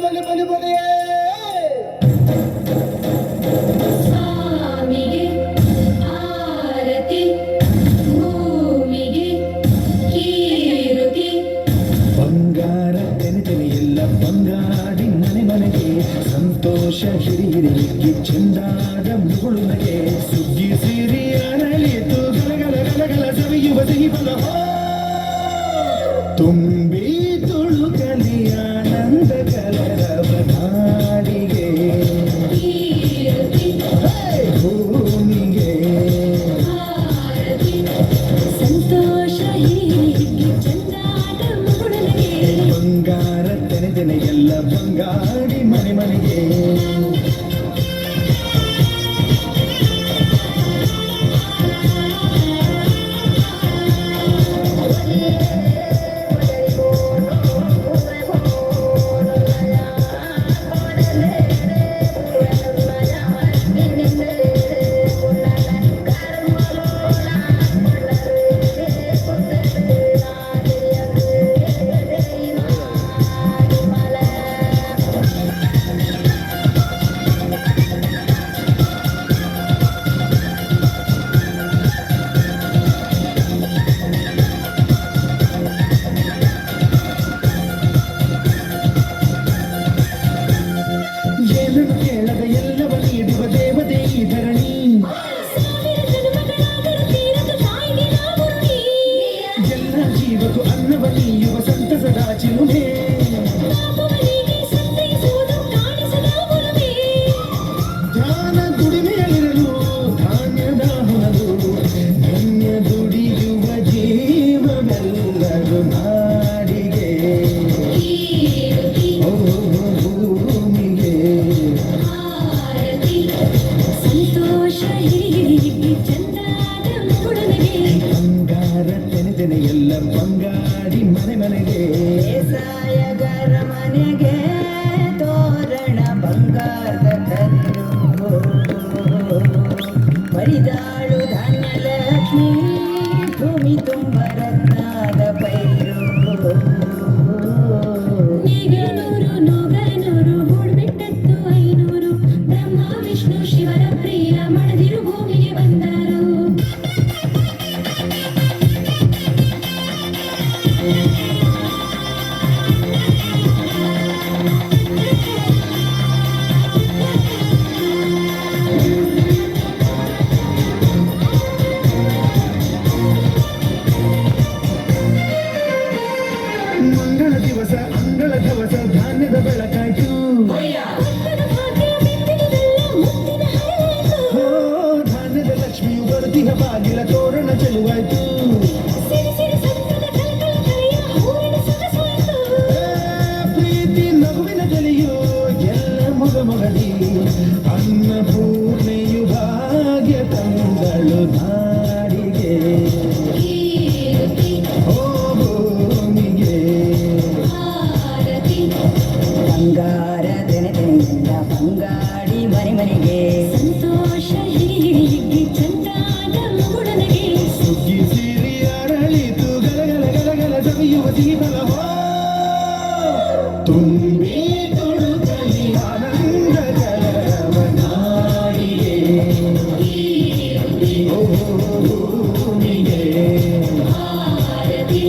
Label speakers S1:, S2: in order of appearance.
S1: ಬಲಿ ಬಲಿಯೇ
S2: ಸ್ವಾಮಿಗೆ ಆರತಿ ಭೂಮಿಗೆ ಕೀರುತಿ
S3: ಬಂಗಾರ ತೆನೆ ಎಲ್ಲ ಬಂಗಾಡಿ ಮನೆ ಮನೆಗೆ ಸಂತೋಷ ಹಿರಿ ಹಿರಿಯಕ್ಕೆ ಚೆಂದಾದ ಮುಗುಳು ನಗೆ ಸುಗ್ಗಿ ಸಿರಿ ಅರಳಿತು ಗಲಗಲ ಗಲಗಲ ಸವಿಯುವ ಸಿಹಿ ಬಲ ತುಂಬಿ ತುಳುಕಲಿ ಆನಂದ ಕಲರವ ನಾಡಿಗೆ
S2: ಕೀರುತಿ
S3: ಭೂಮಿಗೆ
S2: ಆರತಿ ಸಂತೋಷ ಹೀಗೆ ಚಂದಾದ ಮುಗುಳನಗೆ
S3: ಬಂಗಾರ ತೆನೆ ಎಲ್ಲ ಬಂಗಾಡಿ ಮನೆ ಮನೆಗೆ ಏನನ್ನು ಕೇಳದ ಎಲ್ಲವ ನೀಡುವ ದೇವತೆ ಈ ಧರಣಿ
S2: ಸಾವಿರ ಜನ್ಮಗಳಾದರೂ ತೀರದ ತಾಯಿಗೆ ನಾವು ಋಣಿ.
S3: ಎಲ್ಲ ಜೀವಕ್ಕೂ ಅನ್ನವ ನೀಯುವ ಸಂತಸದ ಚಿಲುಮೆ
S2: ಪಾಪವನಿಗೆ ಸಂತೈಸುವುದು ಕಾಣಿಸದ ಒಲವೇ.
S3: ಧ್ಯಾನ ದುಡಿಮೆಯಲ್ಲಿರಲು ಧಾನ್ಯದ ಹೊನಲು ಧನ್ಯ ದುಡಿಯುವ ಜೀವವೆಲ್ಲರೂ ನಾಡಿಗೆ
S2: ಕೀರುತಿ
S3: ಭೂಮಿಗೆ
S2: ಆರತಿ ಸಂತೋಷ ಹೀಗೆ ಚಂದಾದ ಮುಗುಳನಗೆ
S3: ಬಂಗಾರ ತೆನೆ ಎಲ್ಲ ಬಂಗಾಡಿ ಮನೆ ಮನೆಗೆ
S4: ಸಾಯಗರ ಮನೆಗೆ ತೋರಣ ಬಂಗಾರದ ಕಲ್ಲು ಬರಿದಾಳು ಧಾನ್ಯಲಕ್ಷ್ಮಿ ಭೂಮಿ ತುಂಬ ರತ್ನದ ಪೈರು
S2: ನೀಗನೂರು ನೂಗನೂರು ಹೂಡ್ಬಿಟ್ಟತ್ತು 500 ಬ್ರಹ್ಮ ವಿಷ್ಣು ಶಿವರ ಪ್ರಿಯ ಮಣದಿರು ಭೂಮಿಗೆ ಬಂದರು.
S3: ಮಂಗಳ ದಿವಸ ಅಂಗಳ ದಿವಸ ಧಾನ್ಯದ ಬೆಳಕಾಯ್ತು
S2: ಮುತ್ತಿನ ಭಾಗ್ಯ ಬಿತ್ತಿನದೆಲ್ಲ ಮುತ್ತಿನ ಹರಳಾಯ್ತು.
S3: ಓ ಧಾನ್ಯದ ಲಕ್ಷ್ಮಿಯು ಬರುತ್ತಿಹ ಬಾಗಿಲ ತೋರಣ ಚೆಲುವಾಯ್ತು
S2: ಸಿರಿ ಸಿರಿ ಸಂತದ ಕಲಕಲ ಕರೆಯ ಹೂವಿನ ಸೊಗಸಾಯ್ತು.
S3: ಪ್ರೀತಿ ನಗುವಿನ ಜಲಿಯು ಎಲ್ಲ ಮೊಗ ಮೊಗಲಿ ಅನ್ನಪೂರ್ಣೆಯು ಭಾಗ್ಯ ತಂದಳು ನಾಡಿಗೆ
S2: ಕೀರುತಿ
S3: ಓ ಭೂಮಿಗೆ
S2: ಆರತಿ
S4: ಬಂಗಾರ ತೆನೆಲ್ಲ ಬಂಗಾಡಿ ಮನೆ ಮನೆಗೆ
S2: ಸಂತೋಷ ಹೀಗೆ ಚಂದಾದ ಮುಗುಳನಗೆ
S3: ಸುಗ್ಗಿ ಸಿರಿ ಅರಳಿತು ಗಲಗಲ ಗಲಗಲ ಸವಿಯುವ ಜೀವನ ತುಂಬಿ ತುಳುಕಲಿ ಆನಂದ ಕಲರವ ನಾಡಿಗೆ ಓ ಭೂಮಿಗೆ
S2: ಆರತಿ